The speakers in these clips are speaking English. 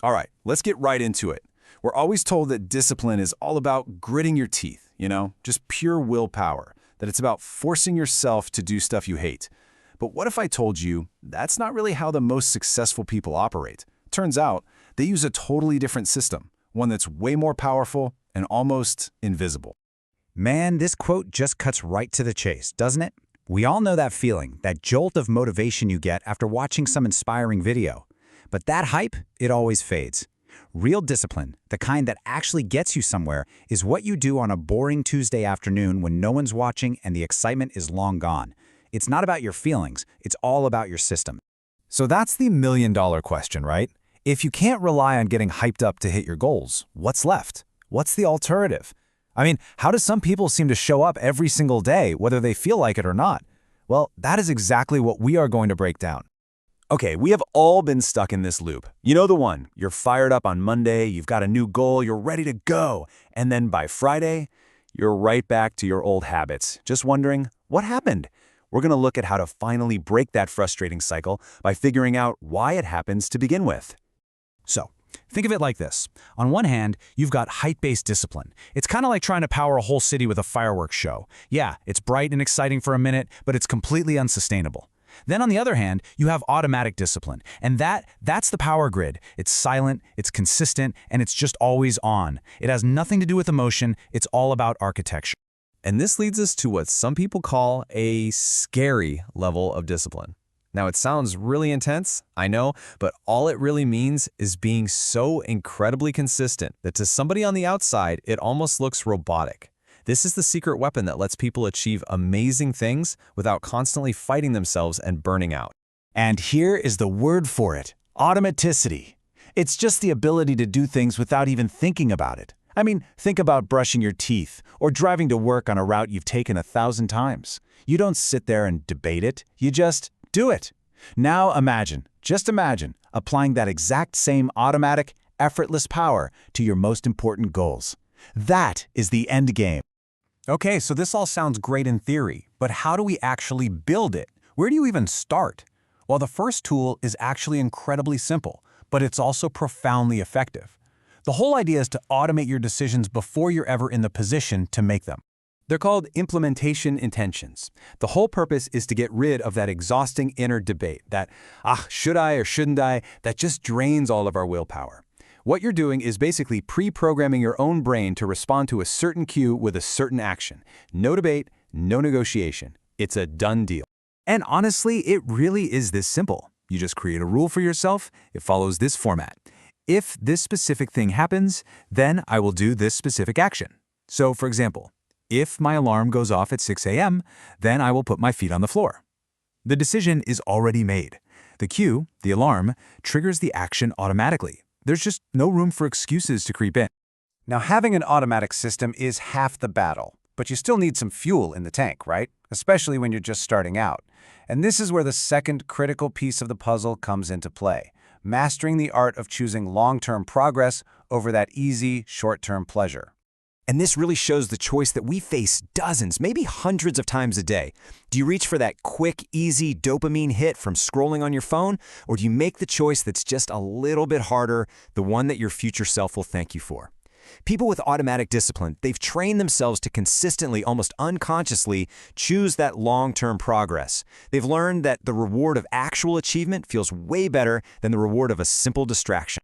All right, let's get right into it. We're always told that discipline is all about gritting your teeth, just pure willpower, that it's about forcing yourself to do stuff you hate. But what if I told you that's not really how the most successful people operate? Turns out they use a totally different system, one that's way more powerful and almost invisible. Man, this quote just cuts right to the chase, doesn't it? We all know that feeling, that jolt of motivation you get after watching some inspiring video. But that hype, it always fades. Real discipline, the kind that actually gets you somewhere, is what you do on a boring Tuesday afternoon when no one's watching and the excitement is long gone. It's not about your feelings, it's all about your system. So that's the million-dollar question, right? If you can't rely on getting hyped up to hit your goals, what's left? What's the alternative? I mean, how do some people seem to show up every single day, whether they feel like it or not? Well, that is exactly what we are going to break down. Okay, we have all been stuck in this loop. You know the one. You're fired up on Monday, you've got a new goal, you're ready to go. And then by Friday, you're right back to your old habits, just wondering, what happened? We're going to look at how to finally break that frustrating cycle by figuring out why it happens to begin with. So, think of it like this. On one hand, you've got height-based discipline. It's kind of like trying to power a whole city with a fireworks show. Yeah, it's bright and exciting for a minute, but it's completely unsustainable. Then on the other hand, you have automatic discipline, and that's the power grid. It's silent, it's consistent, and it's just always on. It has nothing to do with emotion, it's all about architecture. And this leads us to what some people call a scary level of discipline. Now, it sounds really intense, I know, but all it really means is being so incredibly consistent that to somebody on the outside, it almost looks robotic. This is the secret weapon that lets people achieve amazing things without constantly fighting themselves and burning out. And here is the word for it, automaticity. It's just the ability to do things without even thinking about it. I mean, think about brushing your teeth or driving to work on a route you've taken 1,000 times. You don't sit there and debate it, you just do it. Now just imagine, applying that exact same automatic, effortless power to your most important goals. That is the end game. Okay, so this all sounds great in theory, but how do we actually build it? Where do you even start? Well, the first tool is actually incredibly simple, but it's also profoundly effective. The whole idea is to automate your decisions before you're ever in the position to make them. They're called implementation intentions. The whole purpose is to get rid of that exhausting inner debate, that, should I or shouldn't I, that just drains all of our willpower. What you're doing is basically pre-programming your own brain to respond to a certain cue with a certain action. No debate, no negotiation. It's a done deal. And honestly, it really is this simple. You just create a rule for yourself. It follows this format. If this specific thing happens, then I will do this specific action. So, for example, if my alarm goes off at 6 a.m., then I will put my feet on the floor. The decision is already made. The cue, the alarm, triggers the action automatically. There's just no room for excuses to creep in. Now, having an automatic system is half the battle, but you still need some fuel in the tank, right? Especially when you're just starting out. And this is where the second critical piece of the puzzle comes into play, mastering the art of choosing long-term progress over that easy, short-term pleasure. And this really shows the choice that we face dozens, maybe hundreds of times a day. Do you reach for that quick, easy dopamine hit from scrolling on your phone? Or do you make the choice that's just a little bit harder, the one that your future self will thank you for? People with automatic discipline, they've trained themselves to consistently, almost unconsciously, choose that long-term progress. They've learned that the reward of actual achievement feels way better than the reward of a simple distraction.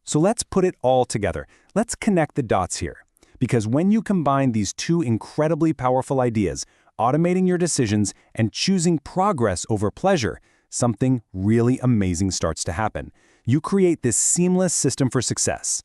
So let's put it all together. Let's connect the dots here. Because when you combine these two incredibly powerful ideas, automating your decisions and choosing progress over pleasure, something really amazing starts to happen. You create this seamless system for success.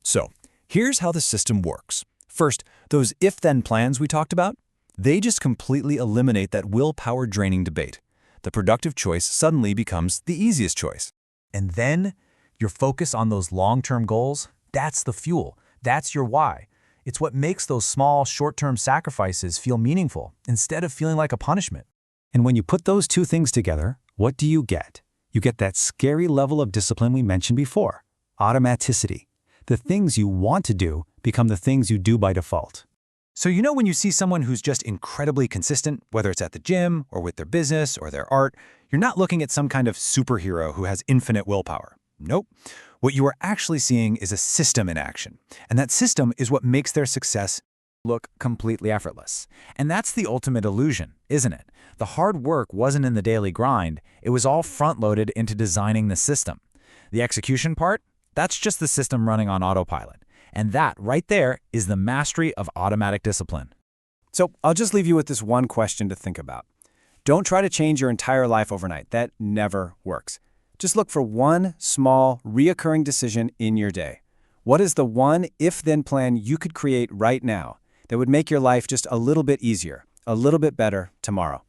So, here's how the system works. First, those if-then plans we talked about, they just completely eliminate that willpower-draining debate. The productive choice suddenly becomes the easiest choice. And then, your focus on those long-term goals, that's the fuel. That's your why. It's what makes those small, short-term sacrifices feel meaningful instead of feeling like a punishment. And when you put those two things together, what do you get? You get that scary level of discipline we mentioned before, automaticity. The things you want to do become the things you do by default. So you know when you see someone who's just incredibly consistent, whether it's at the gym or with their business or their art, you're not looking at some kind of superhero who has infinite willpower. Nope. What you are actually seeing is a system in action. And that system is what makes their success look completely effortless. And that's the ultimate illusion, isn't it? The hard work wasn't in the daily grind, it was all front-loaded into designing the system. The execution part, that's just the system running on autopilot. And that, right there, is the mastery of automatic discipline. So I'll just leave you with this one question to think about. Don't try to change your entire life overnight. That never works. Just look for one small, reoccurring decision in your day. What is the one if-then plan you could create right now that would make your life just a little bit easier, a little bit better tomorrow?